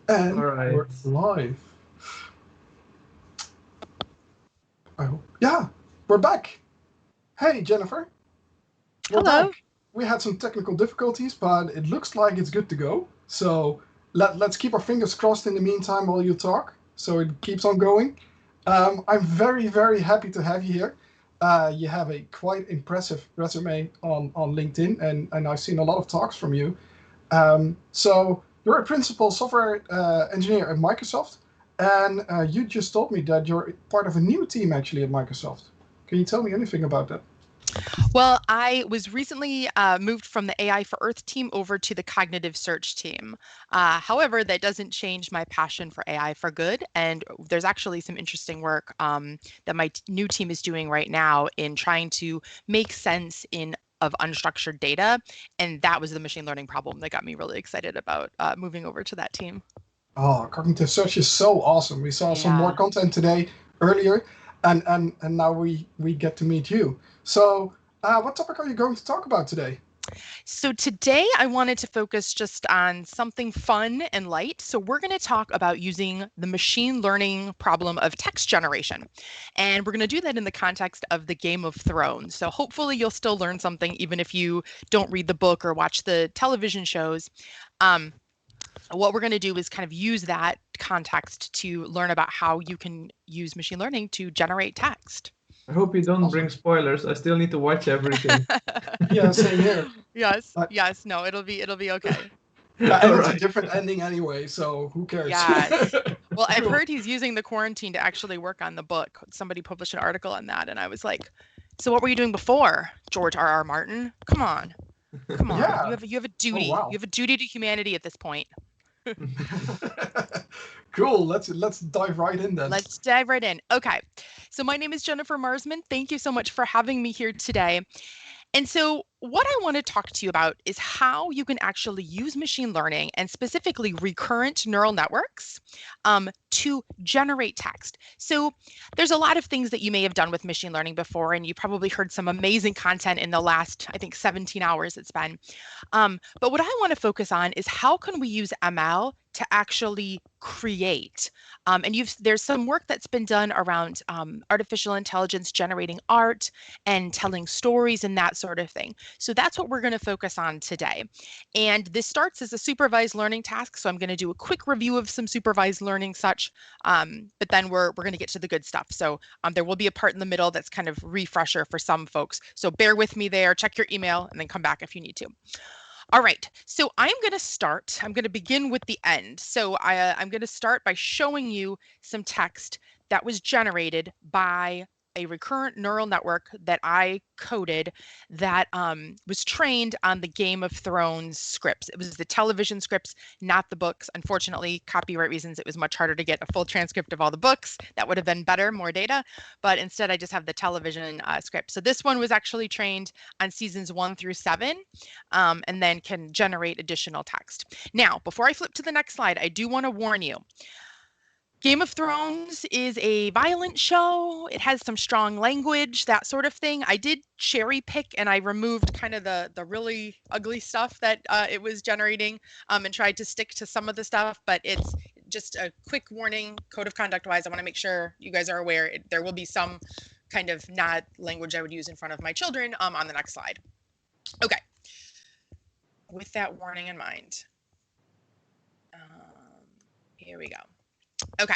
And All right. we're live. I hope. Yeah, we're back. Hey, Jennifer, we're Hello. back. We had some technical difficulties, but it looks like it's good to go. So let's keep our fingers crossed in the meantime while you talk, so it keeps on going. I'm very, very happy to have you here. You have a quite impressive resume on LinkedIn, and I've seen a lot of talks from you. So you're a principal software engineer at Microsoft, and you just told me that you're part of a new team actually at Microsoft. Can you tell me anything about that? Well, I was recently moved from the AI for Earth team over to the cognitive search team. However, that doesn't change my passion for AI for good. And there's actually some interesting work that my new team is doing right now in trying to make sense of unstructured data. And that was the machine learning problem that got me really excited about moving over to that team. Oh, cognitive search is so awesome. We saw some more Yeah. content today earlier, and now we get to meet you. So, what topic are you going to talk about today? So today I wanted to focus just on something fun and light. So we're going to talk about using the machine learning problem of text generation. And we're going to do that in the context of the Game of Thrones. So hopefully you'll still learn something even if you don't read the book or watch the television shows. Um, what we're going to do is kind of use that context to learn about how you can use machine learning to generate text. I hope you don't bring Awesome. spoilers. I still need to watch everything. Yeah, same here. Yes, Uh, yes, no, it'll be okay. yeah, and All it's a right. different ending anyway, so who cares? Yes. Well, I've Cool. heard he's using the quarantine to actually work on the book. Somebody published an article on that, and I was like, "So what were you doing before, George R.R. Martin? Come on, come on. Yeah. You have a Oh duty. You wow. have a duty to humanity at this point." Cool. Let's dive right in then. Let's dive right in. Okay. So my name is Jennifer Marsman. Thank you so much for having me here today. And so, what I want to talk to you about is how you can actually use machine learning and specifically recurrent neural networks to generate text. So, there's a lot of things that you may have done with machine learning before, and you probably heard some amazing content in the last, I think, 17 hours it's been. But what I want to focus on is how can we use ML to actually create. And there's some work that's been done around artificial intelligence generating art and telling stories and that sort of thing. So that's what we're going to focus on today. And this starts as a supervised learning task. So I'm going to do a quick review of some supervised learning such, but then we're going to get to the good stuff. So there will be a part in the middle that's kind of refresher for some folks. So bear with me there, check your email, and then come back if you need to. All right, so I'm going to begin with the end. So I'm going to start by showing you some text that was generated by a recurrent neural network that I coded that was trained on the Game of Thrones scripts. It was the television scripts, not the books. Unfortunately, copyright reasons, it was much harder to get a full transcript of all the books. That would have been better, more data. But instead, I just have the television script. So this one was actually trained on seasons 1 through 7 and then can generate additional text. Now, before I flip to the next slide, I do want to warn you. Game of Thrones is a violent show. It has some strong language, that sort of thing. I did cherry pick and I removed kind of the really ugly stuff that it was generating and tried to stick to some of the stuff, but it's just a quick warning, code of conduct wise. I want to make sure you guys are aware there will be some kind of not language I would use in front of my children on the next slide. Okay. With that warning in mind, here we go. Okay,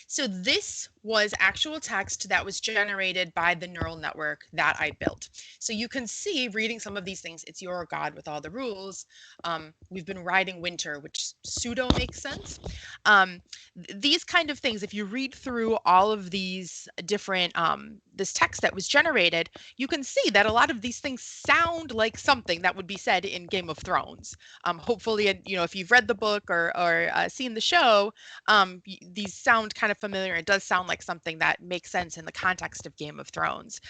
so this was actual text that was generated by the neural network that I built. So you can see, reading some of these things, it's your God with all the rules. We've been riding winter, which pseudo makes sense. These kind of things, if you read through all of these different, this text that was generated, you can see that a lot of these things sound like something that would be said in Game of Thrones. Hopefully, you know, if you've read the book or seen the show, these sound kind of familiar. It does sound like something that makes sense in the context of Game of Thrones.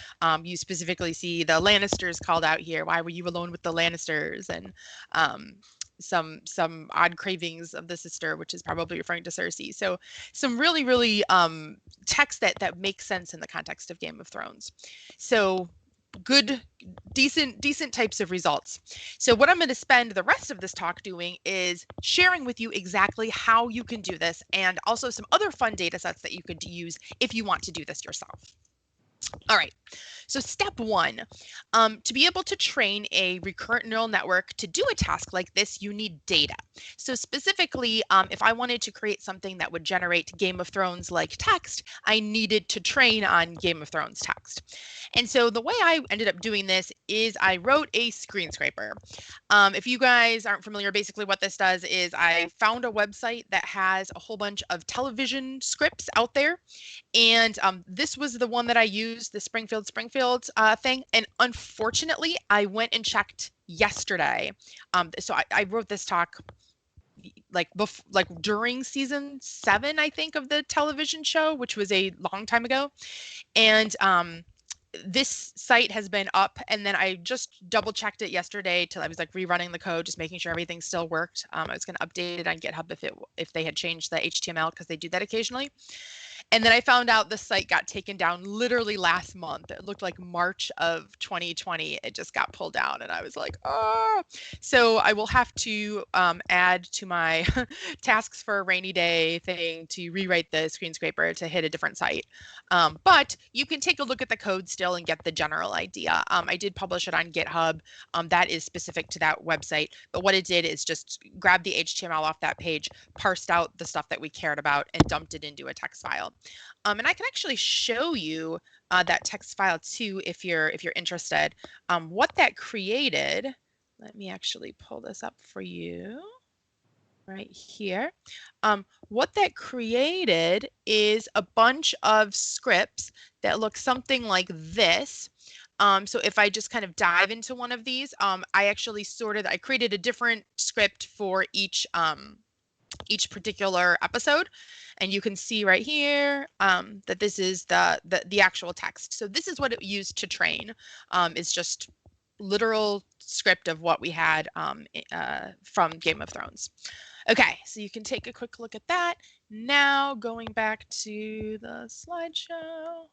You specifically see the Lannisters called out here. Why were you alone with the Lannisters? And some odd cravings of the sister, which is probably referring to Cersei. So some really text that makes sense in the context of Game of Thrones. So good, decent types of results. So what I'm going to spend the rest of this talk doing is sharing with you exactly how you can do this, and also some other fun data sets that you could use if you want to do this yourself. All right, so step one, to be able to train a recurrent neural network to do a task like this, you need data. So specifically, if I wanted to create something that would generate Game of Thrones like text, I needed to train on Game of Thrones text. And so the way I ended up doing this is I wrote a screen scraper. If you guys aren't familiar, basically what this does is I found a website that has a whole bunch of television scripts out there. And this was the one that I used, the Springfield thing. And unfortunately, I went and checked yesterday. So I wrote this talk like during season 7, I think, of the television show, which was a long time ago. And this site has been up, and then I just double checked it yesterday till I was like rerunning the code, just making sure everything still worked. I was going to update it on GitHub if they had changed the HTML, because they do that occasionally. And then I found out the site got taken down literally last month. It looked like March of 2020. It just got pulled down, and I was like, oh. So I will have to add to my tasks for a rainy day thing to rewrite the screen scraper to hit a different site. But you can take a look at the code still and get the general idea. I did publish it on GitHub. That is specific to that website. But what it did is just grab the HTML off that page, parsed out the stuff that we cared about, and dumped it into a text file. And I can actually show you that text file too, if you're interested. What that created, let me actually pull this up for you right here. What that created is a bunch of scripts that look something like this. So if I just kind of dive into one of these, I actually I created a different script for each particular episode, and you can see right here that this is the actual text. So this is what it used to train. Is just literal script of what we had from Game of Thrones. Okay, so you can take a quick look at that. Now going back to the slideshow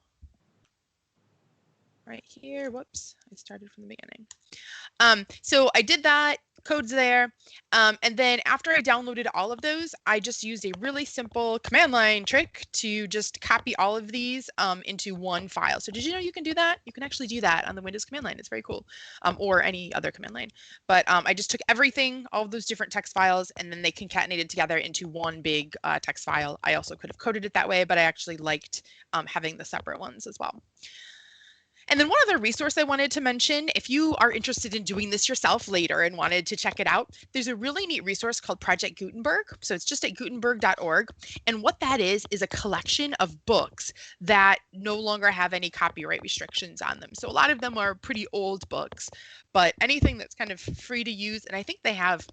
right here. Whoops, I started from the beginning. So I did that. Code's there. And then after I downloaded all of those, I just used a really simple command line trick to just copy all of these into one file. So did you know you can do that? You can actually do that on the Windows command line. It's very cool, or any other command line. But I just took everything, all of those different text files, and then they concatenated together into one big text file. I also could have coded it that way, but I actually liked having the separate ones as well. And then one other resource I wanted to mention, if you are interested in doing this yourself later and wanted to check it out, there's a really neat resource called Project Gutenberg. So it's just at gutenberg.org. And what that is a collection of books that no longer have any copyright restrictions on them. So a lot of them are pretty old books, but anything that's kind of free to use, and I think they have,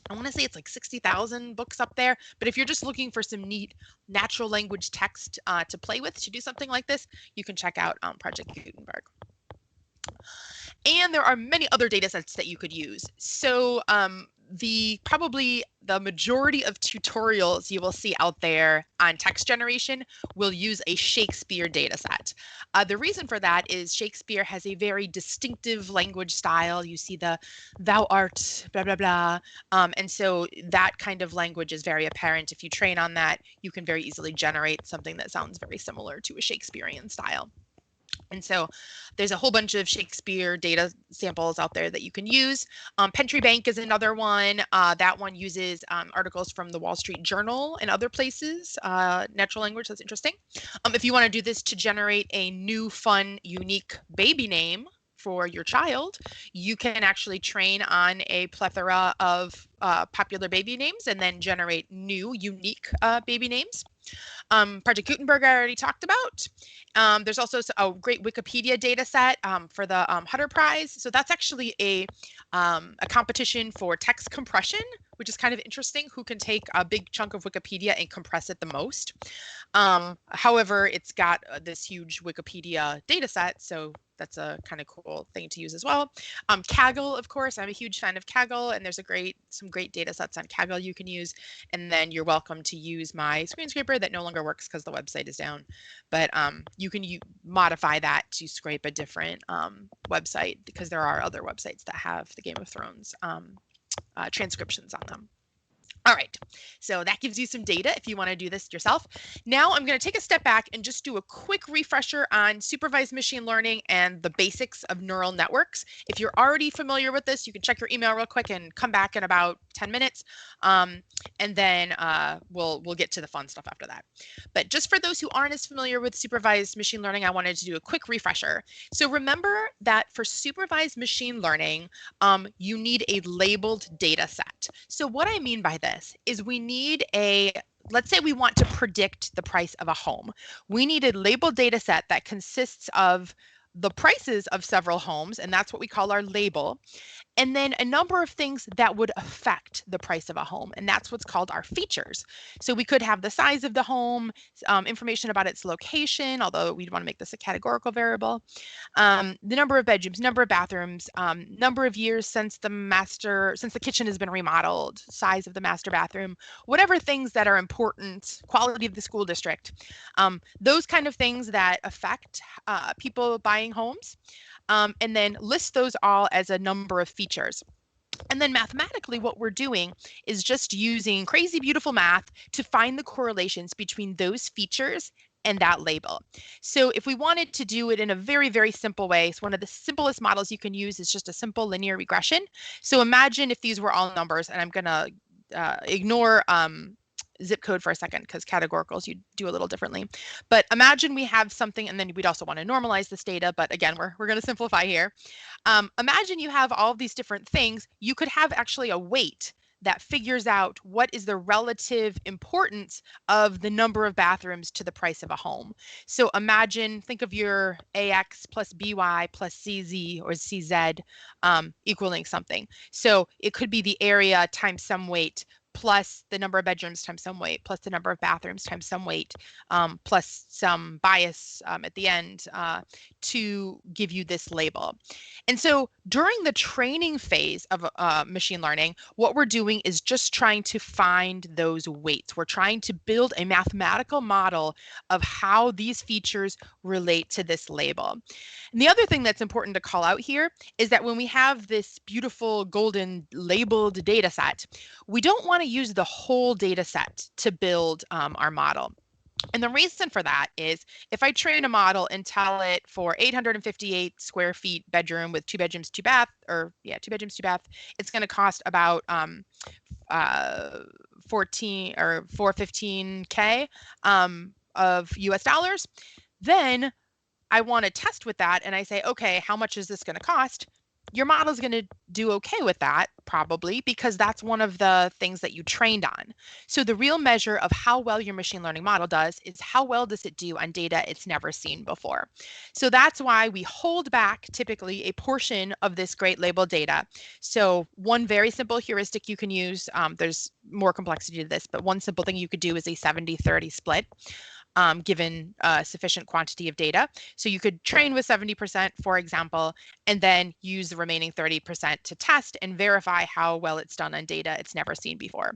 I want to say it's like 60,000 books up there. But if you're just looking for some neat natural language text to play with to do something like this, you can check out Project Gutenberg. And there are many other data sets that you could use. So probably the majority of tutorials you will see out there on text generation will use a Shakespeare data set. The reason for that is Shakespeare has a very distinctive language style. You see the thou art, blah, blah, blah. And so that kind of language is very apparent. If you train on that, you can very easily generate something that sounds very similar to a Shakespearean style. And so there's a whole bunch of Shakespeare data samples out there that you can use. Pentry Bank is another one. That one uses articles from the Wall Street Journal and other places, natural language. That's interesting. If you want to do this to generate a new, fun, unique baby name for your child, you can actually train on a plethora of popular baby names and then generate new, unique baby names. Project Gutenberg I already talked about. There's also a great Wikipedia data set for the Hutter Prize. So that's actually a competition for text compression, which is kind of interesting. Who can take a big chunk of Wikipedia and compress it the most? However, it's got this huge Wikipedia data set, so that's a kind of cool thing to use as well. Kaggle, of course, I'm a huge fan of Kaggle, and there's some great data sets on Kaggle you can use. And then you're welcome to use my screen scraper scraper that no longer works because the website is down. But you can modify that to scrape a different website, because there are other websites that have the Game of Thrones transcriptions on them. All right, so that gives you some data if you want to do this yourself. Now I'm going to take a step back and just do a quick refresher on supervised machine learning and the basics of neural networks. If you're already familiar with this, you can check your email real quick and come back in about 10 minutes, and then we'll get to the fun stuff after that. But just for those who aren't as familiar with supervised machine learning, I wanted to do a quick refresher. So remember that for supervised machine learning, you need a labeled data set. So what I mean by this is we need let's say we want to predict the price of a home. We need a labeled data set that consists of the prices of several homes, and that's what we call our label, and then a number of things that would affect the price of a home, and that's what's called our features. So we could have the size of the home, information about its location, although we'd want to make this a categorical variable, the number of bedrooms, number of bathrooms, number of years since the kitchen has been remodeled, size of the master bathroom, whatever things that are important, quality of the school district, those kind of things that affect people buying homes. And then list those all as a number of features. And then mathematically, what we're doing is just using crazy beautiful math to find the correlations between those features and that label. So if we wanted to do it in a very, very simple way, so one of the simplest models you can use is just a simple linear regression. So imagine if these were all numbers, and I'm going to ignore zip code for a second, because categoricals you do a little differently. But imagine we have something, and then we'd also want to normalize this data, but again, we're going to simplify here. Imagine you have all of these different things. You could have actually a weight that figures out what is the relative importance of the number of bathrooms to the price of a home. So think of your AX plus BY plus CZ or CZ equaling something. So it could be the area times some weight, plus the number of bedrooms times some weight, plus the number of bathrooms times some weight, plus some bias at the end to give you this label. And so during the training phase of machine learning, what we're doing is just trying to find those weights. We're trying to build a mathematical model of how these features relate to this label. And the other thing that's important to call out here is that when we have this beautiful golden labeled data set, we don't want to use the whole data set to build our model. And the reason for that is if I train a model and tell it for 858 square feet bedroom with 2 bedrooms, 2 bath, 2 bedrooms, 2 bath, it's going to cost about 415K of US dollars. Then I want to test with that, and I say, okay, how much is this going to cost? Your model is going to do okay with that, probably, because that's one of the things that you trained on. So the real measure of how well your machine learning model does is how well does it do on data it's never seen before. So that's why we hold back typically a portion of this great labeled data. So one very simple heuristic you can use, there's more complexity to this, but one simple thing you could do is a 70-30 split. Given a sufficient quantity of data. So you could train with 70%, for example, and then use the remaining 30% to test and verify how well it's done on data it's never seen before.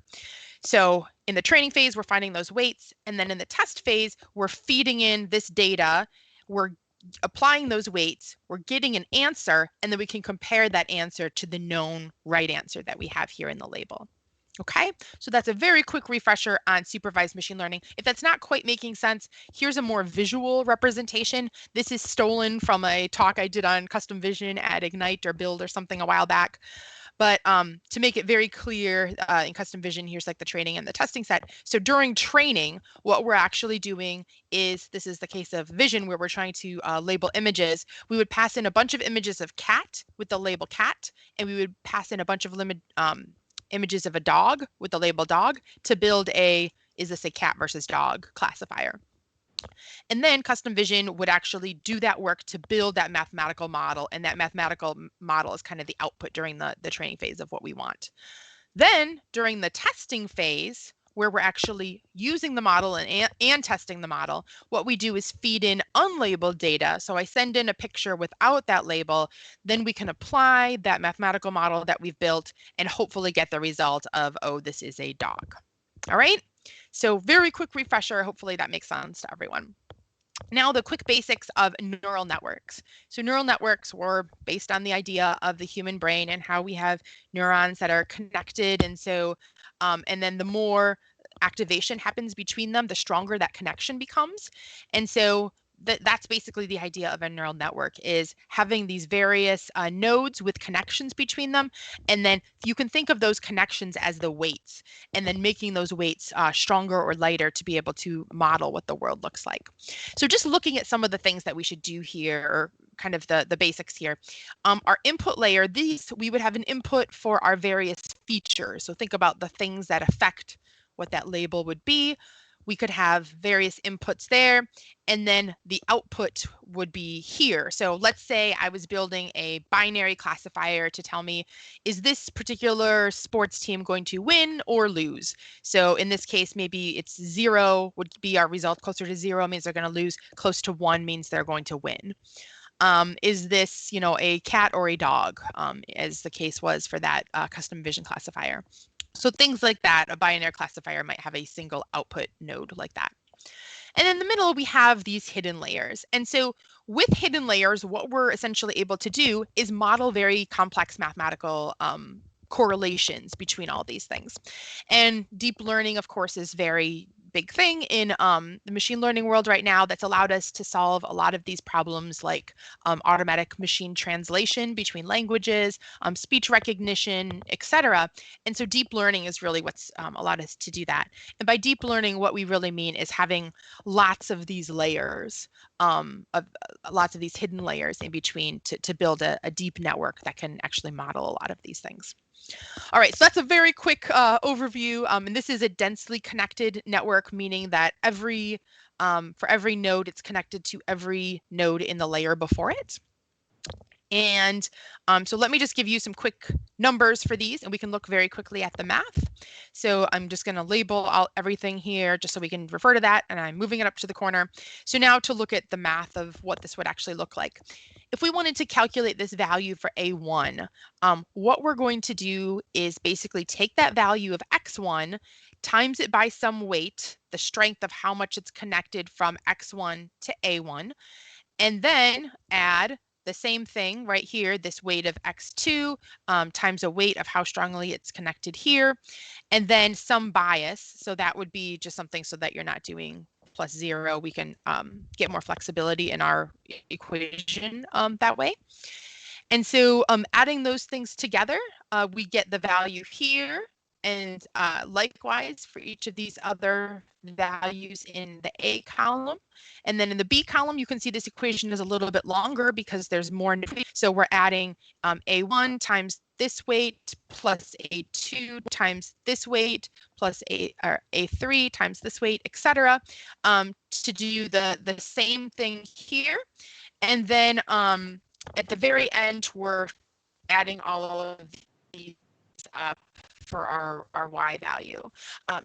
So in the training phase, we're finding those weights. And then in the test phase, we're feeding in this data. We're applying those weights, we're getting an answer, and then we can compare that answer to the known right answer that we have here in the label. Okay, so that's a very quick refresher on supervised machine learning. If that's not quite making sense, here's a more visual representation. This is stolen from a talk I did on custom vision at Ignite or Build or something a while back. But to make it very clear in custom vision, here's like the training and the testing set. So during training, what we're actually doing is, this is the case of vision where we're trying to label images. We would pass in a bunch of images of cat with the label cat, and we would pass in a bunch of images of a dog with the label dog to build is this a cat versus dog classifier. And then custom vision would actually do that work to build that mathematical model, and that mathematical model is kind of the output during the training phase of what we want. Then during the testing phase, where we're actually using the model and testing the model, what we do is feed in unlabeled data. So I send in a picture without that label, then we can apply that mathematical model that we've built and hopefully get the result of, oh, this is a dog. All right, So very quick refresher, hopefully that makes sense to everyone. Now, the quick basics of neural networks. So neural networks were based on the idea of the human brain and how we have neurons that are connected. And so, and then the more activation happens between them, the stronger that connection becomes. And so that's basically the idea of a neural network, is having these various nodes with connections between them. And then you can think of those connections as the weights, and then making those weights stronger or lighter to be able to model what the world looks like. So just looking at some of the things that we should do here, or kind of the basics here. Our input layer, these, we would have an input for our various features. So think about the things that affect what that label would be. We could have various inputs there, and then the output would be here. So let's say I was building a binary classifier to tell me, is this particular sports team going to win or lose? So in this case, maybe it's 0 would be our result. Closer to 0 means they're going to lose. Close to 1 means they're going to win. Is this, a cat or a dog, as the case was for that custom vision classifier? So things like that, a binary classifier might have a single output node like that. And in the middle, we have these hidden layers. And so with hidden layers, what we're essentially able to do is model very complex mathematical correlations between all these things. And deep learning, of course, is very big thing in the machine learning world right now, that's allowed us to solve a lot of these problems, like automatic machine translation between languages, speech recognition, etc. And so deep learning is really what's allowed us to do that. And by deep learning, what we really mean is having lots of these layers, lots of these hidden layers in between to build a deep network that can actually model a lot of these things. All right, so that's a very quick overview, and this is a densely connected network, meaning that for every node, it's connected to every node in the layer before it. And so let me just give you some quick numbers for these, and we can look very quickly at the math. So I'm just going to label everything here just so we can refer to that, and I'm moving it up to the corner. So now to look at the math of what this would actually look like. If we wanted to calculate this value for A1, what we're going to do is basically take that value of X1, times it by some weight, the strength of how much it's connected from X1 to A1, and then add the same thing right here, this weight of X2 times a weight of how strongly it's connected here, and then some bias. So that would be just something so that you're not doing plus 0. We can get more flexibility in our equation that way. And so adding those things together, we get the value here. And likewise for each of these other values in the A column. And then in the B column, you can see this equation is a little bit longer because there's more. So we're adding A1 times this weight plus A2 times this weight plus A3 times this weight, etc. To do the same thing here. And then at the very end, we're adding all of these up for our Y value.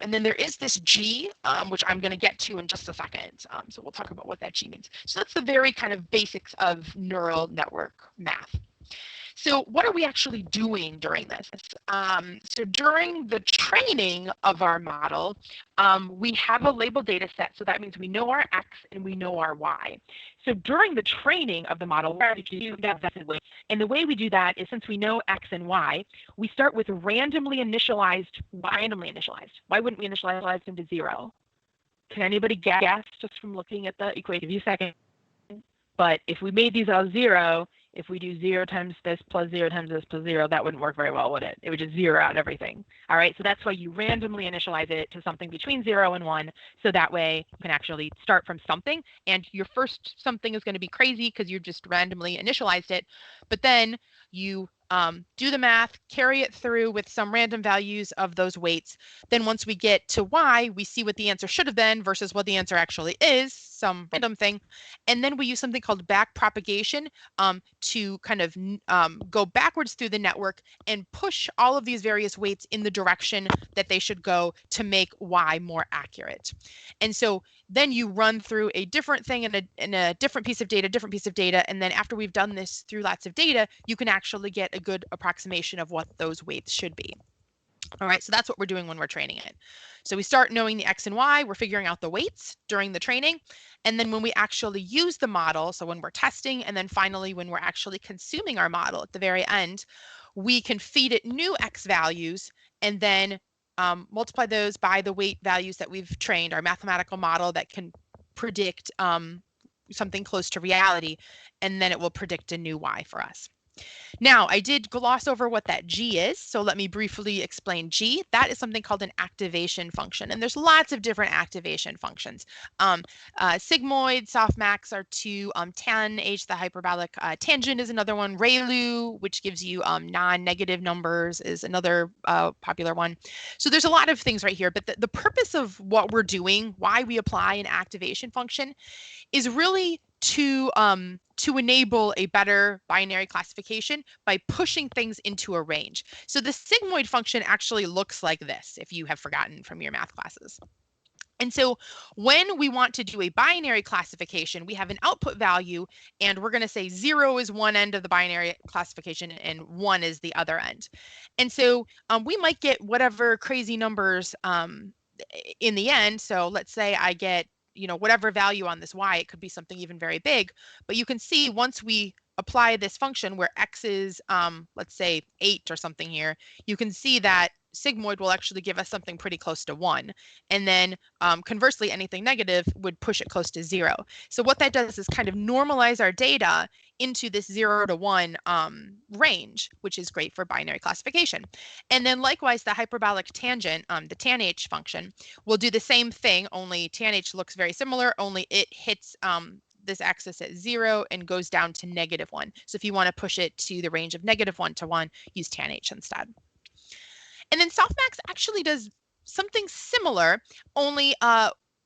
And then there is this G, which I'm going to get to in just a second. So we'll talk about what that G means. So that's the very kind of basics of neural network math. So what are we actually doing during this? So during the training of our model, we have a labeled data set. So that means we know our X and we know our Y. So during the training of the model, we're going to do that. And the way we do that is, since we know X and Y, we start with randomly initialized. Why randomly initialized? Why wouldn't we initialize them to 0? Can anybody guess just from looking at the equation? Give you a second. But if we made these all 0, if we do 0 times this plus 0 times this plus 0, that wouldn't work very well, would it? It would just 0 out everything. All right, so that's why you randomly initialize it to something between 0 and 1. So that way you can actually start from something, and your first something is going to be crazy because you just randomly initialized it. But then you do the math, carry it through with some random values of those weights. Then once we get to Y, we see what the answer should have been versus what the answer actually is, some random thing. And then we use something called back propagation to kind of go backwards through the network and push all of these various weights in the direction that they should go to make Y more accurate. And so then you run through a different thing in a different piece of data, and then after we've done this through lots of data, you can actually get a good approximation of what those weights should be. All right, so that's what we're doing when we're training it. So we start knowing the X and Y, we're figuring out the weights during the training. And then when we actually use the model, so when we're testing, and then finally when we're actually consuming our model at the very end, we can feed it new X values and then multiply those by the weight values that we've trained, our mathematical model that can predict something close to reality, and then it will predict a new Y for us. Now, I did gloss over what that G is, so let me briefly explain G. That is something called an activation function, and there's lots of different activation functions. Sigmoid, softmax are two. Tan H, the hyperbolic tangent, is another one. ReLU, which gives you non-negative numbers, is another popular one. So there's a lot of things right here, but the purpose of what we're doing, why we apply an activation function, is really to enable a better binary classification by pushing things into a range. So the sigmoid function actually looks like this, if you have forgotten from your math classes. And so when we want to do a binary classification, we have an output value, and we're going to say 0 is one end of the binary classification and 1 is the other end. And so we might get whatever crazy numbers in the end. So let's say I get whatever value on this y, it could be something even very big. But you can see once we apply this function where x is, let's say 8 or something here, you can see that sigmoid will actually give us something pretty close to 1. And then conversely, anything negative would push it close to 0. So what that does is kind of normalize our data into this 0 to 1 range, which is great for binary classification. And then likewise, the hyperbolic tangent, the tan h function, will do the same thing, only tan h looks very similar, only it hits this axis at 0 and goes down to -1. So if you want to push it to the range of -1 to 1, use tan h instead. And then softmax actually does something similar, only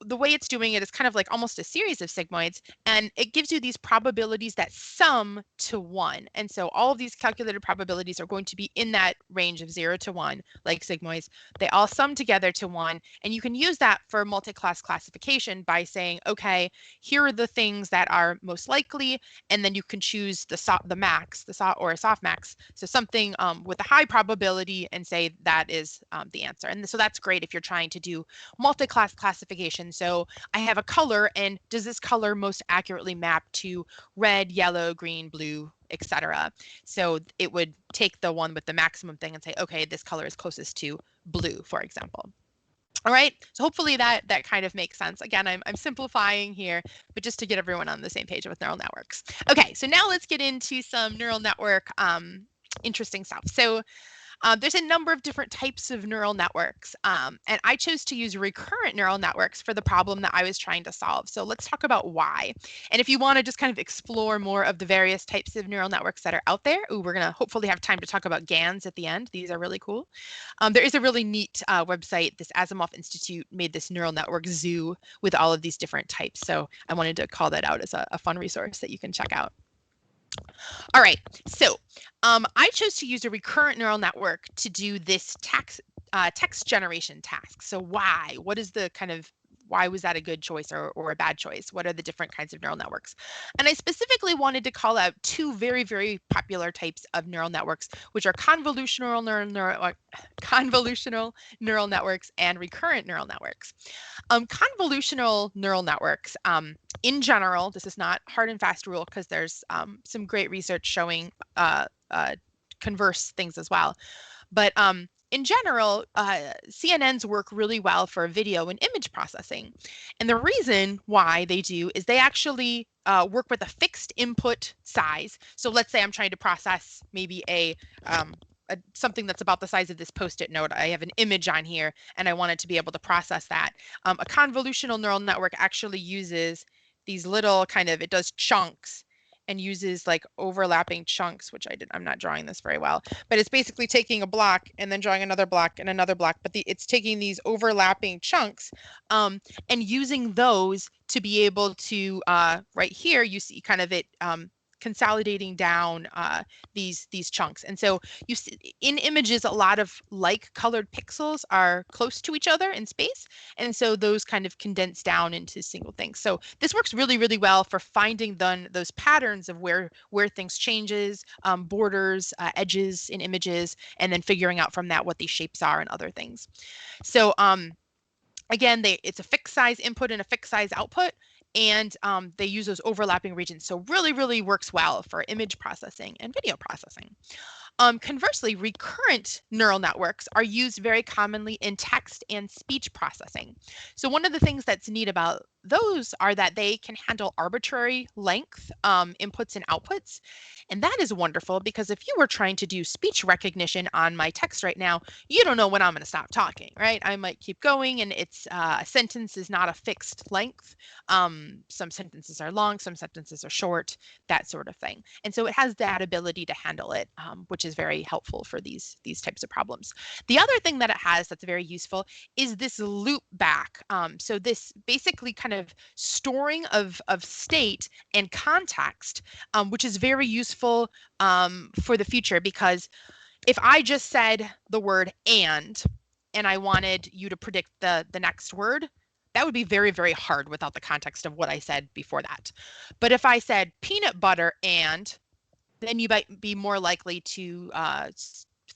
the way it's doing it is kind of like almost a series of sigmoids, and it gives you these probabilities that sum to 1. And so all of these calculated probabilities are going to be in that range of 0 to 1, like sigmoids. They all sum together to 1, and you can use that for multi-class classification by saying, okay, here are the things that are most likely, and then you can choose the max, or a softmax, so something with a high probability, and say that is the answer. And so that's great if you're trying to do multi-class classification. So I have a color, and does this color most accurately map to red, yellow, green, blue, etc.? So it would take the one with the maximum thing and say, okay, this color is closest to blue, for example. All right, so hopefully that kind of makes sense. Again, I'm simplifying here, but just to get everyone on the same page with neural networks. Okay, so now let's get into some neural network interesting stuff. So there's a number of different types of neural networks, and I chose to use recurrent neural networks for the problem that I was trying to solve. So let's talk about why. And if you want to just kind of explore more of the various types of neural networks that are out there, we're going to hopefully have time to talk about GANs at the end. These are really cool. There is a really neat website. This Asimov Institute made this neural network zoo with all of these different types. So I wanted to call that out as a fun resource that you can check out. All right, so I chose to use a recurrent neural network to do this text generation task. So why? What is the kind of, why was that a good choice or a bad choice? What are the different kinds of neural networks? And I specifically wanted to call out two very, very popular types of neural networks, which are convolutional neural networks and recurrent neural networks. Convolutional neural networks, in general, this is not hard and fast rule because there's some great research showing converse things as well. But in general, CNNs work really well for video and image processing. And the reason why they do is they actually work with a fixed input size. So let's say I'm trying to process maybe something that's about the size of this Post-it note. I have an image on here, and I want it to be able to process that. A convolutional neural network actually uses these little it does chunks and uses like overlapping chunks, which I'm not drawing this very well, but it's basically taking a block and then drawing another block and another block, but it's taking these overlapping chunks and using those to be able to, right here, you see kind of it consolidating down these chunks. And so you see in images, a lot of like colored pixels are close to each other in space. And so those kind of condense down into single things. So this works really, really well for finding those patterns of where things changes, borders, edges in images, and then figuring out from that what these shapes are and other things. So again, it's a fixed size input and a fixed size output, and they use those overlapping regions. So really, really works well for image processing and video processing. Conversely, recurrent neural networks are used very commonly in text and speech processing. So one of the things that's neat about those are that they can handle arbitrary length inputs and outputs. And that is wonderful because if you were trying to do speech recognition on my text right now, you don't know when I'm going to stop talking, right? I might keep going, and it's a sentence is not a fixed length. Some sentences are long, some sentences are short, that sort of thing. And so it has that ability to handle it, which is very helpful for these types of problems. The other thing that it has that's very useful is this loop back. So this basically kind of storing of state and context, which is very useful for the future, because if I just said the word and I wanted you to predict the next word, that would be very, very hard without the context of what I said before that. But if I said peanut butter and, then you might be more likely to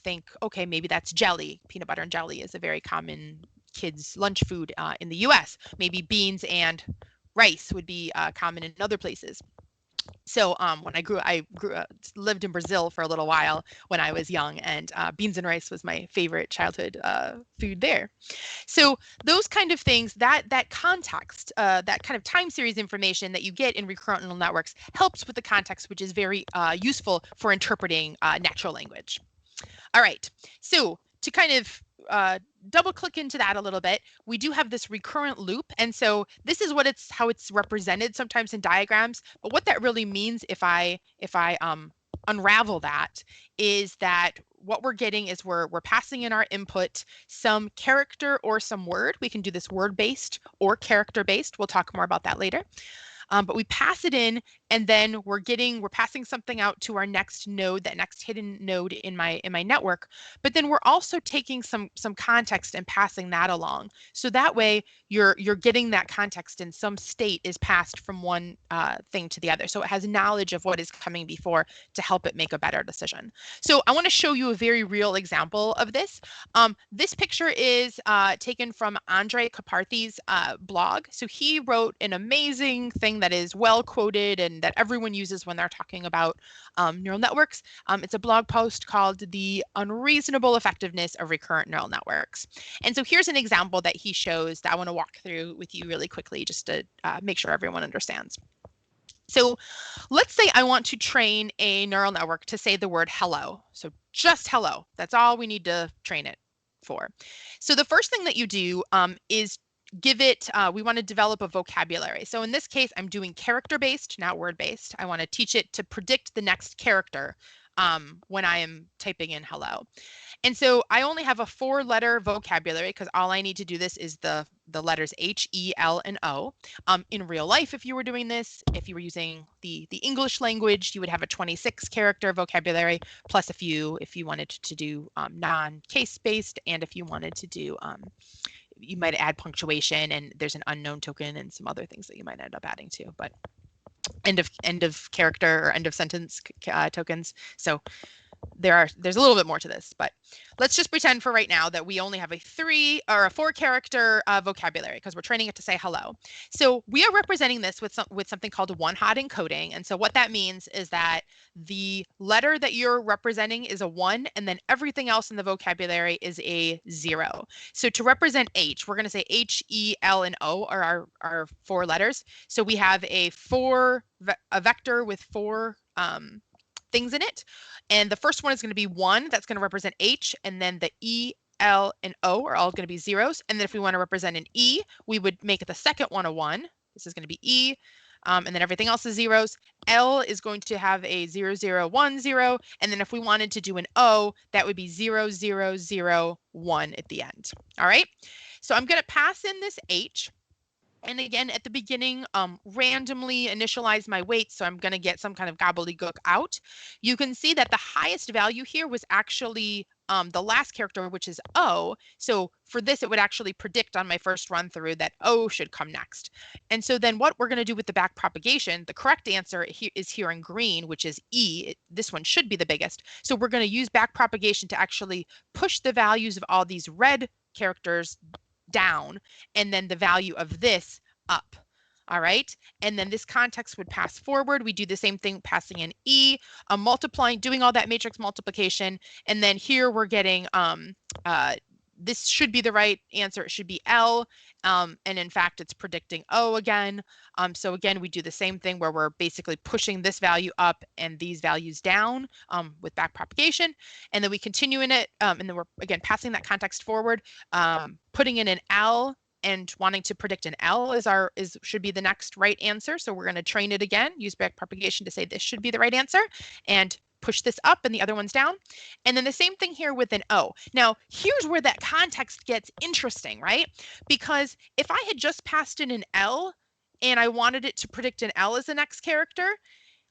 think, okay, maybe that's jelly. Peanut butter and jelly is a very common kids' lunch food in the US. Maybe beans and rice would be common in other places. So when I lived in Brazil for a little while when I was young, and beans and rice was my favorite childhood food there. So those kind of things, that context, that kind of time series information that you get in recurrent neural networks helps with the context, which is very useful for interpreting natural language. All right, so to kind of double click into that a little bit, we do have this recurrent loop. And so this is how it's represented sometimes in diagrams. But what that really means, if I unravel that, is that what we're getting is we're passing in our input some character or some word. We can do this word-based or character-based. We'll talk more about that later. But we pass it in, and then we're passing something out to our next node, that next hidden node in my network. But then we're also taking some context and passing that along. So that way you're getting that context, and some state is passed from one thing to the other. So it has knowledge of what is coming before to help it make a better decision. So I want to show you a very real example of this. This picture is taken from Andrej Karpathy's blog. So he wrote an amazing thing that is well quoted and that everyone uses when they're talking about neural networks. It's a blog post called "The Unreasonable Effectiveness of Recurrent Neural Networks." And so here's an example that he shows that I want to walk through with you really quickly, just to make sure everyone understands. So let's say I want to train a neural network to say the word hello. So just hello. That's all we need to train it for. So the first thing that you do is give it, we want to develop a vocabulary. So in this case, I'm doing character-based, not word-based. I want to teach it to predict the next character when I am typing in hello. And so I only have a 4-letter vocabulary because all I need to do this is the letters H, E, L, and O. In real life, if you were doing this, if you were using the English language, you would have a 26-character vocabulary, plus if you wanted to do non-case based, and if you wanted to do you might add punctuation, and there's an unknown token and some other things that you might end up adding to, but end of character or end of sentence tokens. So there's a little bit more to this, but let's just pretend for right now that we only have a 4-character vocabulary because we're training it to say hello. So we are representing this with something called a one-hot encoding. And so what that means is that the letter that you're representing is a 1, and then everything else in the vocabulary is a 0. So to represent H, we're going to say H, E, L, and O are our 4 letters. So we have a vector with 4 things in it. And the first one is going to be 1. That's going to represent H. And then the E, L, and O are all going to be zeros. And then if we want to represent an E, we would make the second one a 1. This is going to be E. And then everything else is zeros. L is going to have a 0, 0, 1, 0. And then if we wanted to do an O, that would be 0, 0, 0, 1 at the end. All right. So I'm going to pass in this H. And again, at the beginning, randomly initialize my weights, so I'm going to get some kind of gobbledygook out. You can see that the highest value here was actually the last character, which is O. So for this, it would actually predict on my first run through that O should come next. And so then what we're going to do with the back propagation, the correct answer is here in green, which is E. This one should be the biggest. So we're going to use back propagation to actually push the values of all these red characters down, and then the value of this up. All right. And then this context would pass forward. We do the same thing, passing in E, multiplying, doing all that matrix multiplication. And then here we're getting, this should be the right answer. It should be L. And in fact, it's predicting O again. So again, we do the same thing where we're basically pushing this value up and these values down with back propagation. And then we continue in it. And then we're, again, passing that context forward, putting in an L and wanting to predict an L should be the next right answer. So we're going to train it again, use back propagation to say this should be the right answer, and push this up and the other one's down. And then the same thing here with an O. Now, here's where that context gets interesting, right? Because if I had just passed in an L and I wanted it to predict an L as the next character,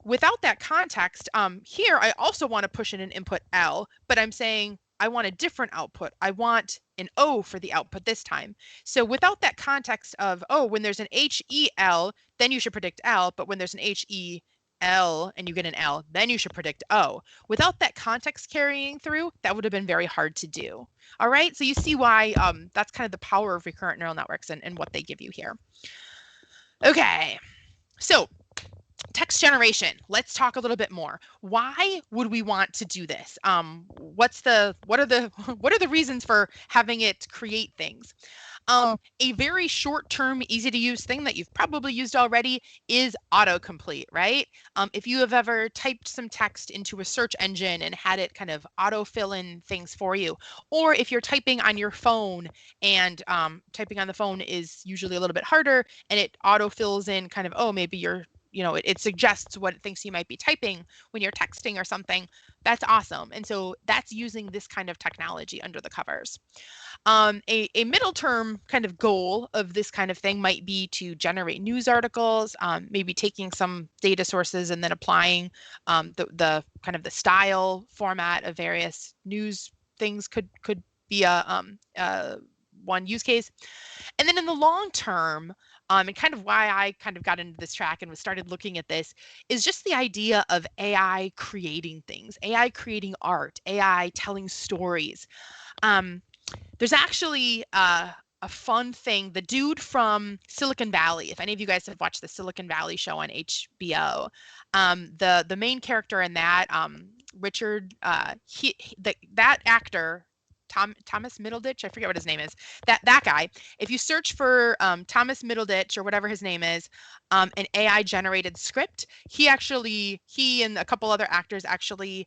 without that context, here I also want to push in an input L, but I'm saying I want a different output. I want an O for the output this time. So without that context of, oh, when there's an HEL, then you should predict L, but when there's an HEL and you get an L, then you should predict O. Without that context carrying through, that would have been very hard to do. All right, so you see why that's kind of the power of recurrent neural networks and what they give you here. Okay, so text generation. Let's talk a little bit more. Why would we want to do this? What are the reasons for having it create things? A very short-term, easy-to-use thing that you've probably used already is autocomplete, right? If you have ever typed some text into a search engine and had it kind of auto-fill in things for you, or if you're typing on your phone and typing on the phone is usually a little bit harder and it auto-fills in kind of, oh, maybe you're it suggests what it thinks you might be typing when you're texting or something. That's awesome. And so that's using this kind of technology under the covers. A middle term kind of goal of this kind of thing might be to generate news articles, maybe taking some data sources and then applying the kind of the style format of various news things could be a one use case. And then in the long term, and kind of why I kind of got into this track and started looking at this is just the idea of AI creating things, AI creating art, AI telling stories. There's actually a fun thing. The dude from Silicon Valley, if any of you guys have watched the Silicon Valley show on HBO, the main character in that, Richard, that actor, Thomas Middleditch, I forget what his name is. That guy. If you search for Thomas Middleditch or whatever his name is, an AI generated script, he and a couple other actors actually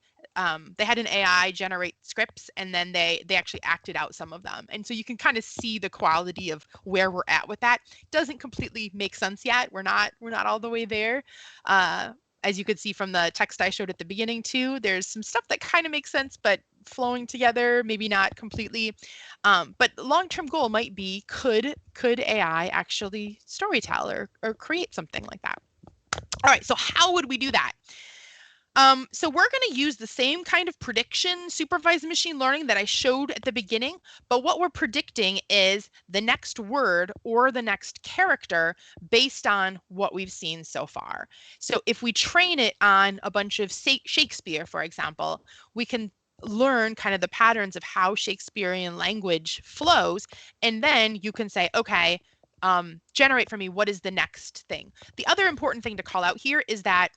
they had an AI generate scripts and then they actually acted out some of them. And so you can kind of see the quality of where we're at with that. Doesn't completely make sense yet. We're not all the way there. As you could see from the text I showed at the beginning too, there's some stuff that kind of makes sense, but flowing together, maybe not completely. But the long-term goal might be, could AI actually storytell or create something like that? All right, so how would we do that? So we're going to use the same kind of prediction supervised machine learning that I showed at the beginning, but what we're predicting is the next word or the next character based on what we've seen so far. So if we train it on a bunch of Shakespeare, for example, we can learn kind of the patterns of how Shakespearean language flows, and then you can say, okay, generate for me what is the next thing. The other important thing to call out here is that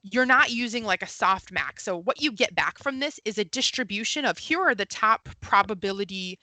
you're not using like a softmax. So what you get back from this is a distribution of here are the top probability,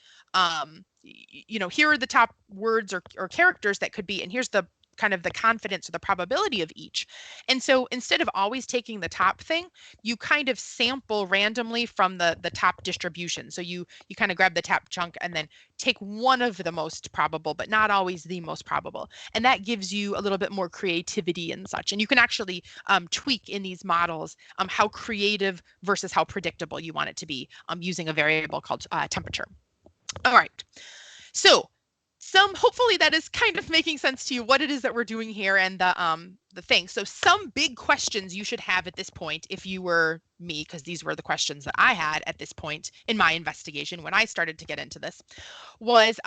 here are the top words or characters that could be, and here's the kind of the confidence or the probability of each. And so instead of always taking the top thing, you kind of sample randomly from the top distribution. So you kind of grab the top chunk and then take one of the most probable, but not always the most probable. And that gives you a little bit more creativity and such. And you can actually tweak in these models how creative versus how predictable you want it to be using a variable called temperature. All right. So hopefully that is kind of making sense to you what it is that we're doing here and the thing. So some big questions you should have at this point if you were me, because these were the questions that I had at this point in my investigation when I started to get into this, was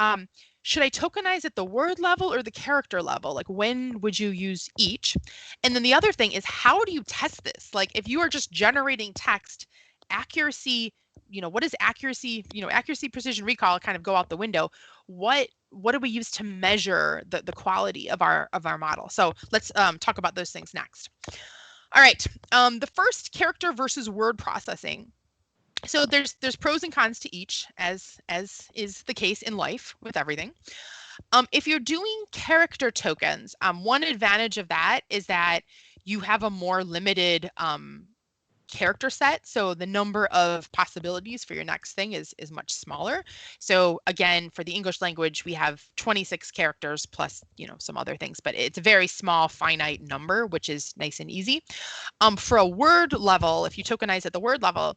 should I tokenize at the word level or the character level? Like, when would you use each? And then the other thing is, how do you test this? Like, if you are just generating text, accuracy, what is accuracy? Accuracy, precision, recall kind of go out the window. What do we use to measure the quality of our model? So let's talk about those things next. All right, the first, character versus word processing. So there's pros and cons to each, as is the case in life with everything. If you're doing character tokens, one advantage of that is that you have a more limited character set, so the number of possibilities for your next thing is much smaller. So again, for the English language, we have 26 characters plus some other things, but it's a very small finite number, which is nice and easy. For a word level, if you tokenize at the word level,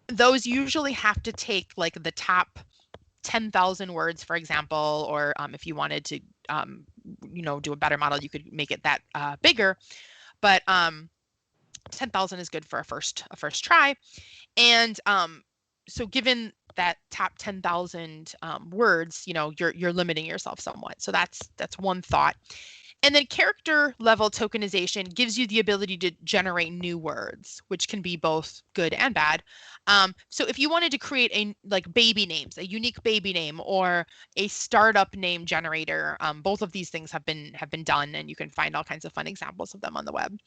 those usually have to take like the top 10,000 words, for example, or if you wanted to do a better model, you could make it that bigger, but 10,000 is good for a first try. And so given that top 10,000 words, you're limiting yourself somewhat. So that's one thought. And then character level tokenization gives you the ability to generate new words, which can be both good and bad. So if you wanted to create baby names, a unique baby name, or a startup name generator, both of these things have been done, and you can find all kinds of fun examples of them on the web.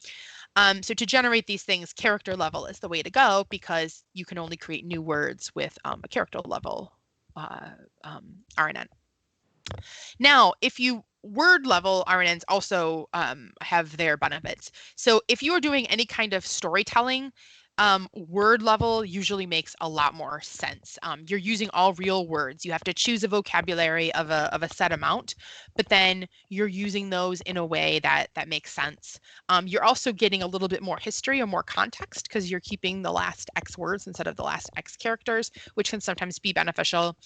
So to generate these things, character level is the way to go, because you can only create new words with a character level RNN. Now, word level RNNs also have their benefits. So if you are doing any kind of storytelling, word level usually makes a lot more sense. You're using all real words. You have to choose a vocabulary of a set amount, but then you're using those in a way that makes sense. You're also getting a little bit more history or more context, because you're keeping the last X words instead of the last X characters, which can sometimes be beneficial.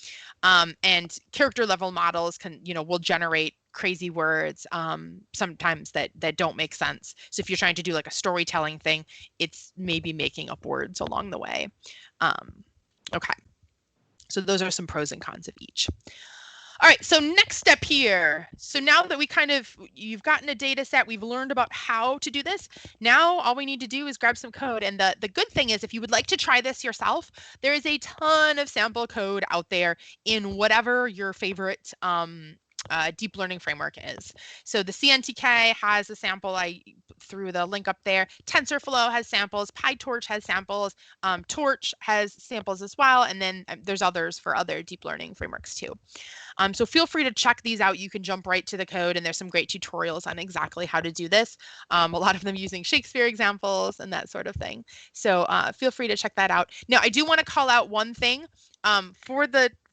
And character level models will generate crazy words sometimes that don't make sense. So if you're trying to do like a storytelling thing, it's maybe making up words along the way. Okay, so those are some pros and cons of each. All right, so next step here. So now that you've gotten a data set, we've learned about how to do this. Now all we need to do is grab some code. And the good thing is, if you would like to try this yourself, there is a ton of sample code out there in whatever your favorite deep learning framework is. So the CNTK has a sample. I threw the link up there. TensorFlow has samples. PyTorch has samples. Torch has samples as well. And then there's others for other deep learning frameworks too. So feel free to check these out. You can jump right to the code, and there's some great tutorials on exactly how to do this. A lot of them using Shakespeare examples and that sort of thing. So feel free to check that out. Now, I do want to call out one thing.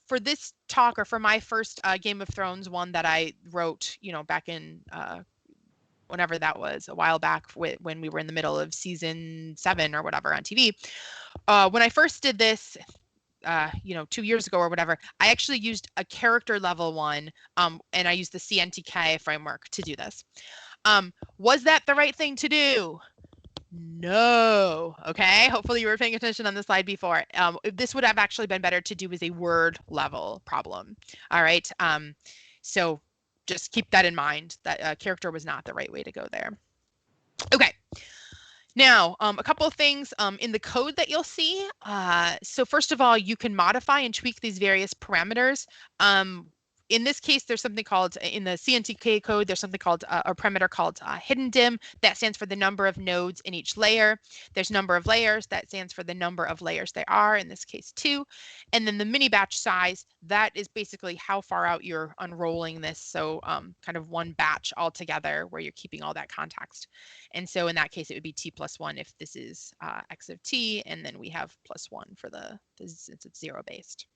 For this talk, or for my first Game of Thrones one that I wrote, back in whenever that was, a while back, when we were in the middle of season 7 or whatever on TV. When I first did this, 2 years ago or whatever, I actually used a character level one, and I used the CNTK framework to do this. Was that the right thing to do? No. Okay. Hopefully you were paying attention on the slide before. This would have actually been better to do as a word level problem. All right. So just keep that in mind, that character was not the right way to go there. Okay. Now, a couple of things in the code that you'll see. So first of all, you can modify and tweak these various parameters. In this case, there's something called, in the CNTK code, there's something called a parameter called hidden dim. That stands for the number of nodes in each layer. There's number of layers. That stands for the number of layers there are, in this case 2. And then the mini batch size, that is basically how far out you're unrolling this. So kind of one batch altogether where you're keeping all that context. And so in that case, it would be t+1 if this is x of t, and then we have +1 for since it's 0 based.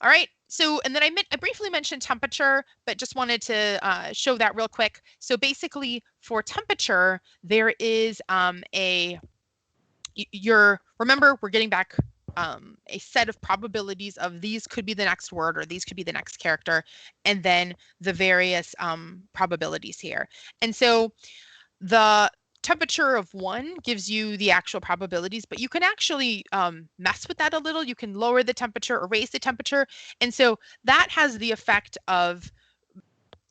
All right, so, and then I briefly mentioned temperature, but just wanted to show that real quick. So basically for temperature, there is remember, we're getting back a set of probabilities of these could be the next word or these could be the next character, and then the various probabilities here. And so the temperature of 1 gives you the actual probabilities, but you can actually mess with that a little. You can lower the temperature or raise the temperature. And so that has the effect of,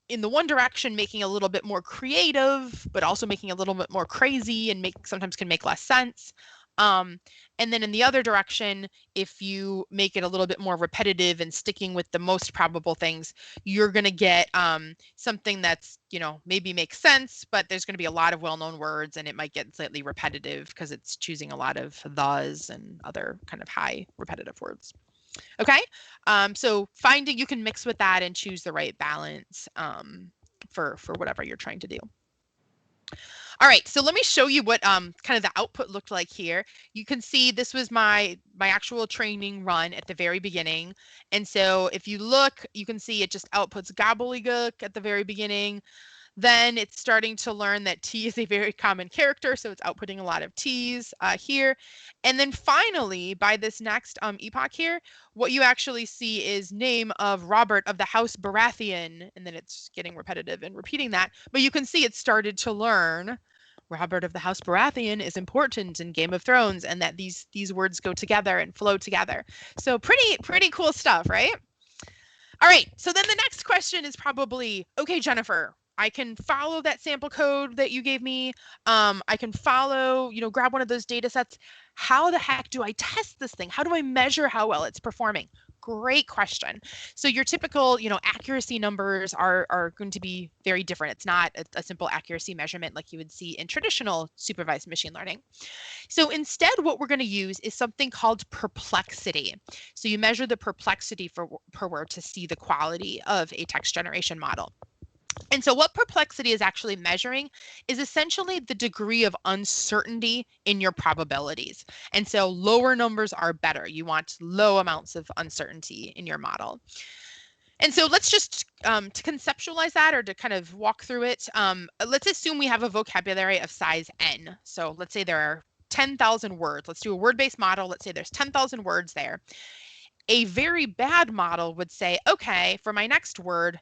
in the one direction, making a little bit more creative, but also making a little bit more crazy and sometimes can make less sense. And then in the other direction, if you make it a little bit more repetitive and sticking with the most probable things, you're going to get something that's, maybe makes sense, but there's going to be a lot of well-known words and it might get slightly repetitive because it's choosing a lot of thes and other kind of high repetitive words. Okay, so you can mix with that and choose the right balance for whatever you're trying to do. All right, so let me show you what kind of the output looked like here. You can see this was my actual training run at the very beginning. And so if you look, you can see it just outputs gobbledygook at the very beginning. Then it's starting to learn that T is a very common character, so it's outputting a lot of T's here. And then finally, by this next epoch here, what you actually see is name of Robert of the House Baratheon, and then it's getting repetitive and repeating that. But you can see it started to learn Robert of the House Baratheon is important in Game of Thrones, and that these words go together and flow together. So pretty cool stuff, right? All right, so then the next question is probably, okay, Jennifer, I can follow that sample code that you gave me. I can follow, grab one of those data sets. How the heck do I test this thing? How do I measure how well it's performing? Great question. So your typical, accuracy numbers are going to be very different. It's not a simple accuracy measurement like you would see in traditional supervised machine learning. So instead, what we're going to use is something called perplexity. So you measure the perplexity per word to see the quality of a text generation model. And so what perplexity is actually measuring is essentially the degree of uncertainty in your probabilities. And so lower numbers are better. You want low amounts of uncertainty in your model. And so let's just, to conceptualize that or to kind of walk through it, let's assume we have a vocabulary of size n. So let's say there are 10,000 words. Let's do a word-based model. Let's say there's 10,000 words there. A very bad model would say, okay, for my next word,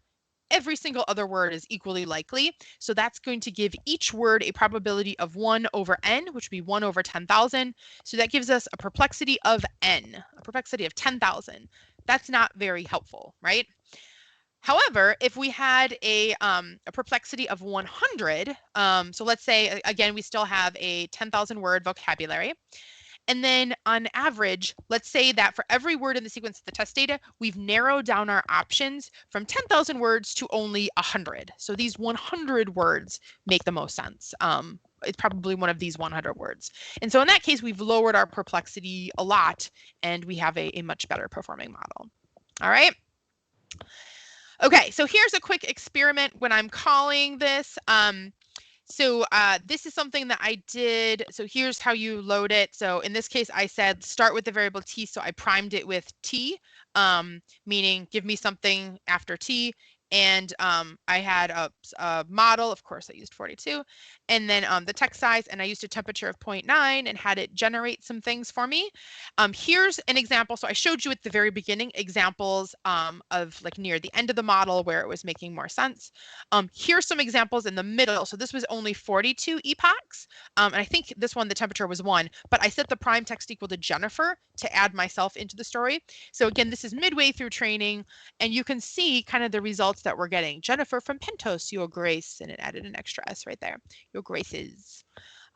every single other word is equally likely. So that's going to give each word a probability of 1 over n, which would be 1 over 10,000. So that gives us a perplexity of n, a perplexity of 10,000. That's not very helpful, right? However, if we had a perplexity of 100, so let's say, again, we still have a 10,000 word vocabulary. And then on average, let's say that for every word in the sequence of the test data, we've narrowed down our options from 10,000 words to only 100. So these 100 words make the most sense. It's probably one of these 100 words. And so in that case, we've lowered our perplexity a lot, and we have a much better performing model. All right. Okay, so here's a quick experiment when I'm calling this. So this is something that I did. So here's how you load it. So in this case, I said start with the variable t. So I primed it with t, meaning give me something after t. And I had a model, of course, I used 42, and then the text size, and I used a temperature of 0.9 and had it generate some things for me. Here's an example. So I showed you at the very beginning examples of like near the end of the model where it was making more sense. Here's some examples in the middle. So this was only 42 epochs. And I think this one, the temperature was 1, but I set the prime text equal to Jennifer to add myself into the story. So again, this is midway through training, and you can see kind of the results that we're getting. Jennifer from Pentos, your grace, and it added an extra S right there. Your graces.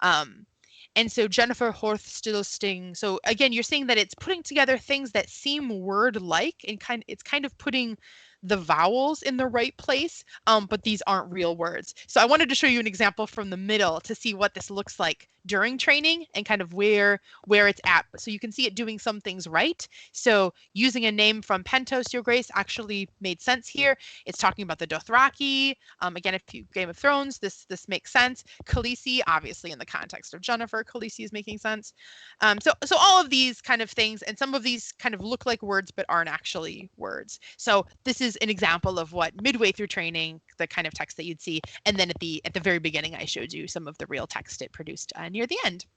And so Jennifer Horth still sting. So again, you're seeing that it's putting together things that seem word-like, and it's kind of putting the vowels in the right place, but these aren't real words. So I wanted to show you an example from the middle to see what this looks like during training and kind of where it's at. So you can see it doing some things right. So using a name from Pentos, Your Grace, actually made sense here. It's talking about the Dothraki. Again, if you Game of Thrones, this makes sense. Khaleesi, obviously in the context of Jennifer, Khaleesi is making sense. So all of these kind of things, and some of these kind of look like words but aren't actually words. So this is an example of what midway through training, the kind of text that you'd see, and then at the very beginning, I showed you some of the real text it produced near the end.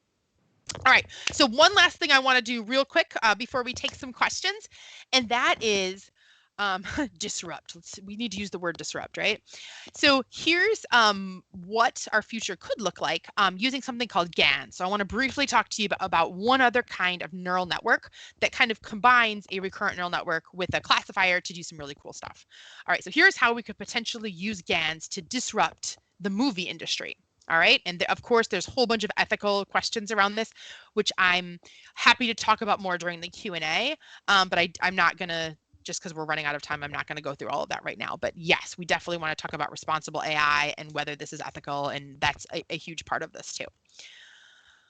All right. So one last thing I want to do real quick before we take some questions, and that is disrupt. We need to use the word disrupt, right? So here's what our future could look like using something called GAN. So I want to briefly talk to you about one other kind of neural network that kind of combines a recurrent neural network with a classifier to do some really cool stuff. All right, so here's how we could potentially use GANs to disrupt the movie industry. All right, and of course, there's a whole bunch of ethical questions around this, which I'm happy to talk about more during the Q&A, but I'm not going to, just because we're running out of time, I'm not going to go through all of that right now. But yes, we definitely want to talk about responsible AI and whether this is ethical, and that's a huge part of this too.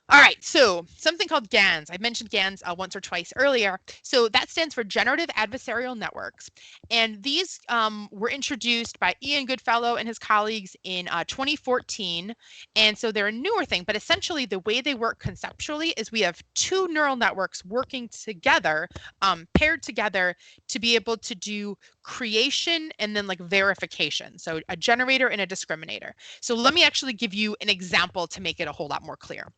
All right, so something called GANs. I mentioned GANs once or twice earlier. So that stands for Generative Adversarial Networks. And these were introduced by Ian Goodfellow and his colleagues in 2014. And so they're a newer thing, but essentially the way they work conceptually is we have two neural networks working together, paired together to be able to do creation and then like verification. So a generator and a discriminator. So let me actually give you an example to make it a whole lot more clear.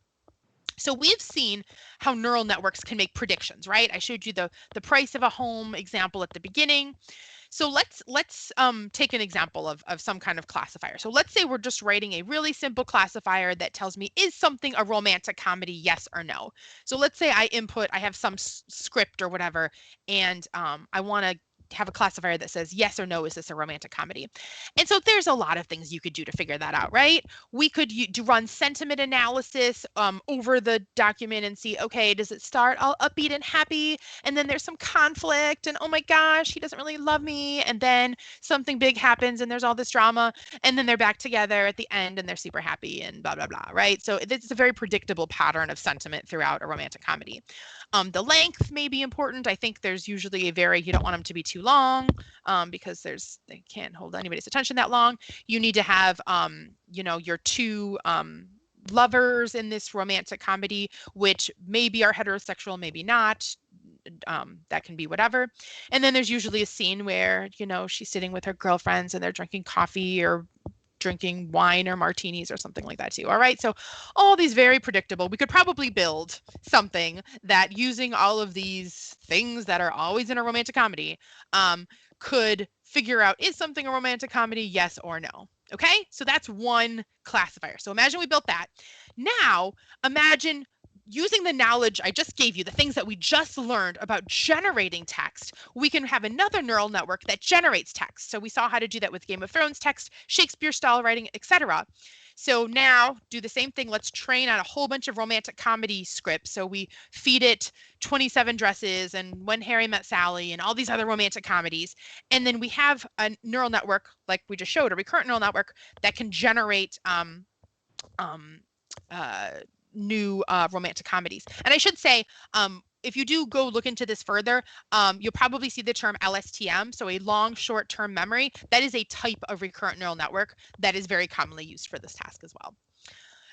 So we've seen how neural networks can make predictions, right? I showed you the price of a home example at the beginning. So let's take an example of some kind of classifier. So let's say we're just writing a really simple classifier that tells me, is something a romantic comedy, yes or no? So let's say I have some script or whatever, and I want to have a classifier that says yes or no, is this a romantic comedy? And so there's a lot of things you could do to figure that out, right? We could run sentiment analysis over the document and see, okay, does it start all upbeat and happy, and then there's some conflict, and oh my gosh, he doesn't really love me, and then something big happens and there's all this drama, and then they're back together at the end and they're super happy and blah blah blah, right? So it's a very predictable pattern of sentiment throughout a romantic comedy. The length may be important. I think there's usually you don't want them to be too long because they can't hold anybody's attention that long. You need to have your two lovers in this romantic comedy, which maybe are heterosexual, maybe not. That can be whatever. And then there's usually a scene where, she's sitting with her girlfriends and they're drinking coffee or drinking wine or martinis or something like that too. All right. So all these very predictable. We could probably build something that, using all of these things that are always in a romantic comedy, could figure out, is something a romantic comedy, yes or no? Okay. So that's one classifier. So imagine we built that. Now imagine using the knowledge I just gave you, the things that we just learned about generating text, we can have another neural network that generates text. So we saw how to do that with Game of Thrones text, Shakespeare style writing, etc. So now do the same thing. Let's train on a whole bunch of romantic comedy scripts. So we feed it 27 Dresses and When Harry Met Sally and all these other romantic comedies. And then we have a neural network, like we just showed, a recurrent neural network that can generate new romantic comedies. And I should say, if you do go look into this further, you'll probably see the term LSTM, so a long short-term memory. That is a type of recurrent neural network that is very commonly used for this task as well.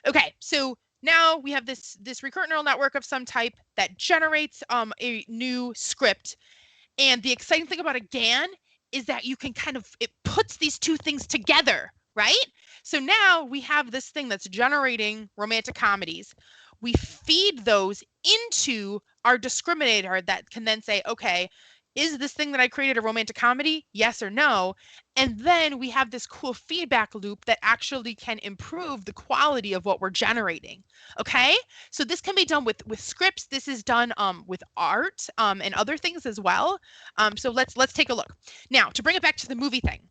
Okay, so now we have this recurrent neural network of some type that generates a new script. And the exciting thing about a GAN is that you can it puts these two things together, right? So now we have this thing that's generating romantic comedies. We feed those into our discriminator that can then say, okay, is this thing that I created a romantic comedy? Yes or no? And then we have this cool feedback loop that actually can improve the quality of what we're generating. Okay, so this can be done with scripts. This is done with art and other things as well. So let's take a look. Now, to bring it back to the movie thing.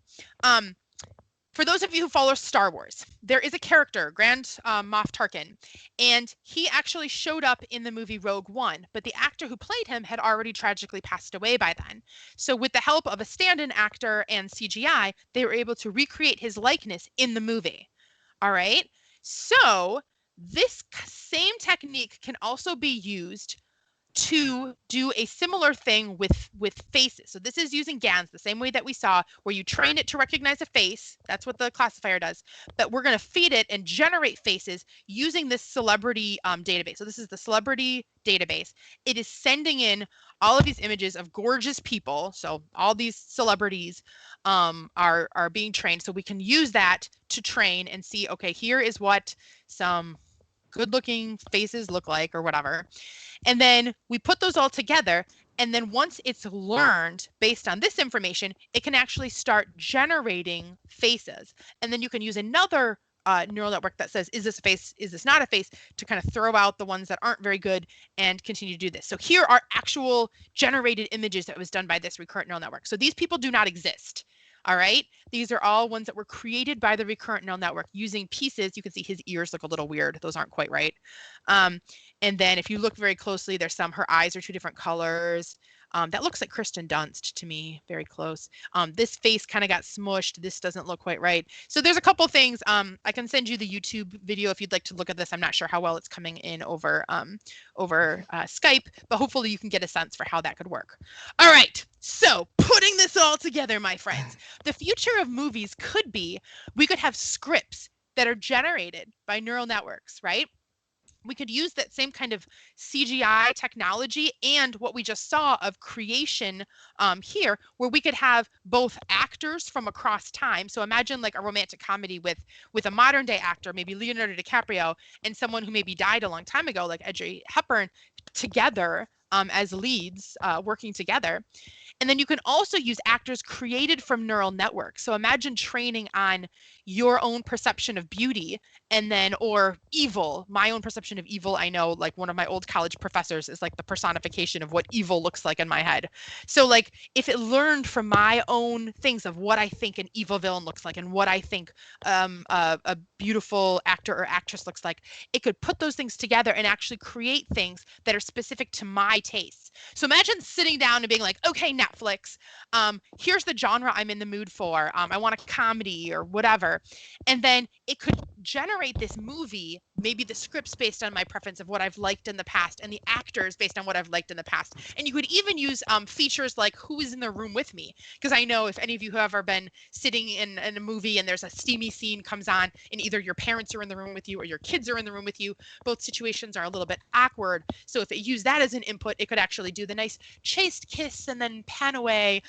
For those of you who follow Star Wars, there is a character, Grand Moff Tarkin, and he actually showed up in the movie Rogue One, but the actor who played him had already tragically passed away by then. So with the help of a stand-in actor and CGI, they were able to recreate his likeness in the movie. All right? So this same technique can also be used to do a similar thing with faces. So this is using GANs, the same way that we saw, where you train it to recognize a face. That's what the classifier does. But we're going to feed it and generate faces using this celebrity database. So this is the celebrity database. It is sending in all of these images of gorgeous people. So all these celebrities are being trained. So we can use that to train and see, okay, here is what some good looking faces look like or whatever. And then we put those all together. And then once it's learned based on this information, it can actually start generating faces. And then you can use another neural network that says, is this a face? Is this not a face? To kind of throw out the ones that aren't very good and continue to do this. So here are actual generated images that was done by this recurrent neural network. So these people do not exist. All right. These are all ones that were created by the recurrent neural network using pieces. You can see his ears look a little weird. Those aren't quite right. And then if you look very closely, there's her eyes are two different colors. That looks like Kristen Dunst to me, very close. This face kind of got smushed. This doesn't look quite right. So there's a couple things. I can send you the YouTube video if you'd like to look at this. I'm not sure how well it's coming in over Skype, but hopefully you can get a sense for how that could work. All right. So putting this all together, my friends, the future of movies could be we could have scripts that are generated by neural networks, right? We could use that same kind of CGI technology and what we just saw of creation here, where we could have both actors from across time. So imagine like a romantic comedy with a modern day actor, maybe Leonardo DiCaprio, and someone who maybe died a long time ago, like Audrey Hepburn, together as leads, working together. And then you can also use actors created from neural networks. So imagine training on your own perception of beauty and then, or evil, my own perception of evil. I know like one of my old college professors is like the personification of what evil looks like in my head. So like if it learned from my own things of what I think an evil villain looks like and what I think a beautiful actor or actress looks like, it could put those things together and actually create things that are specific to my tastes. So imagine sitting down and being like, okay, Netflix, here's the genre I'm in the mood for. I want a comedy or whatever. And then it could generate this movie, maybe the scripts based on my preference of what I've liked in the past and the actors based on what I've liked in the past. And you could even use features like who is in the room with me. Because I know if any of you have ever been sitting in a movie and there's a steamy scene comes on and either your parents are in the room with you or your kids are in the room with you, both situations are a little bit awkward. So if it used that as an input, it could actually do the nice chaste kiss and then pan away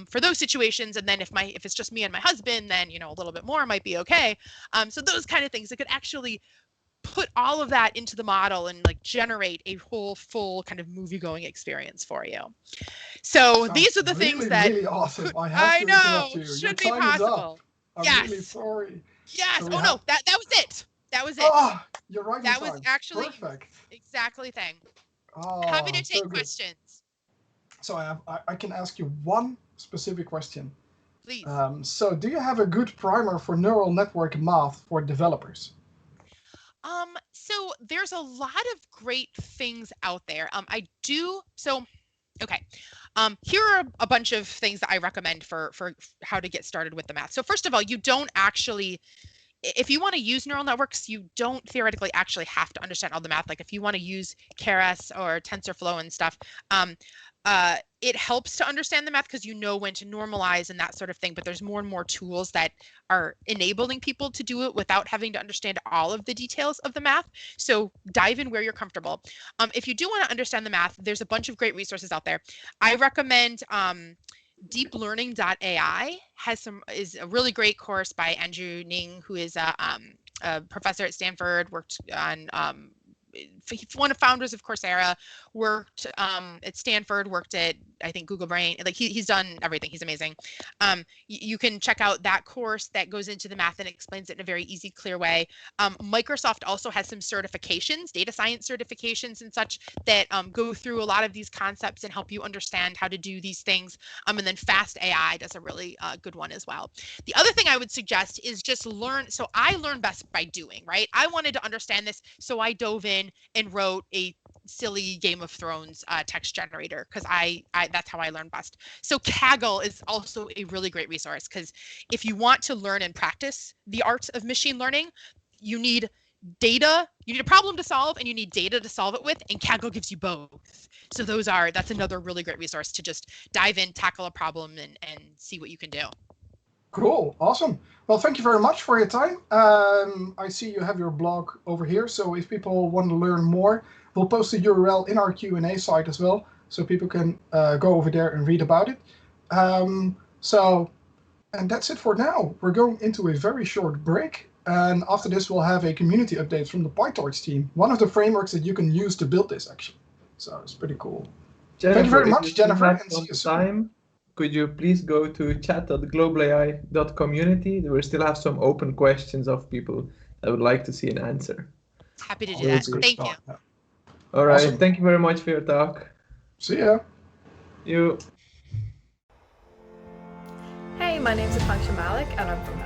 for those situations. And then if it's just me and my husband, then a little bit more might be okay. So those kind of things, it could actually put all of that into the model and like generate a whole full kind of movie going experience for you. So these are the things that really awesome. I have to interrupt you. Should Your be time is up. possible. I'm really sorry. Yes. So no, that was it. That was it. Oh, you're right. That was actually perfect. Exactly thing. Oh, happy to take so questions. So I can ask you one specific question. Please. So do you have a good primer for neural network math for developers? So there's a lot of great things out there. I do. So, okay. Here are a bunch of things that I recommend for how to get started with the math. So first of all, you don't actually, if you want to use neural networks, you don't theoretically actually have to understand all the math. Like if you want to use Keras or TensorFlow and stuff, it helps to understand the math because you know when to normalize and that sort of thing. But there's more and more tools that are enabling people to do it without having to understand all of the details of the math. So dive in where you're comfortable. If you do want to understand the math, there's a bunch of great resources out there. I recommend deeplearning.ai is a really great course by Andrew Ning, who is a professor at Stanford, worked on he's one of founders of Coursera, worked at Stanford, worked at, I think, Google Brain. Like he's done everything. He's amazing. You can check out that course that goes into the math and explains it in a very easy, clear way. Microsoft also has some certifications, data science certifications and such, that go through a lot of these concepts and help you understand how to do these things. And then Fast AI does a really good one as well. The other thing I would suggest is just learn. So I learn best by doing, right? I wanted to understand this, so I dove in and wrote a silly Game of Thrones text generator because I that's how I learn best. So Kaggle is also a really great resource because if you want to learn and practice the art of machine learning, you need data, you need a problem to solve, and you need data to solve it with, and Kaggle gives you both. So that's another really great resource to just dive in, tackle a problem, and see what you can do. Cool, awesome. Well, thank you very much for your time. I see you have your blog over here, so if people want to learn more, we'll post the URL in our Q&A site as well, so people can go over there and read about it. And that's it for now. We're going into a very short break, And after this, we'll have a community update from the PyTorch team, one of the frameworks that you can use to build this, actually. So it's pretty cool. Jennifer, Thank you very if much, you still Jennifer, have and see some you soon. time, could you please go to chat.globalai.community? We still have some open questions of people that would like to see an answer. Happy to do Oh, that. that's good Thank you. Yeah. All right. Awesome. Thank you very much for your talk. See ya. You. Hey, my name's Akanksha Malik and I'm from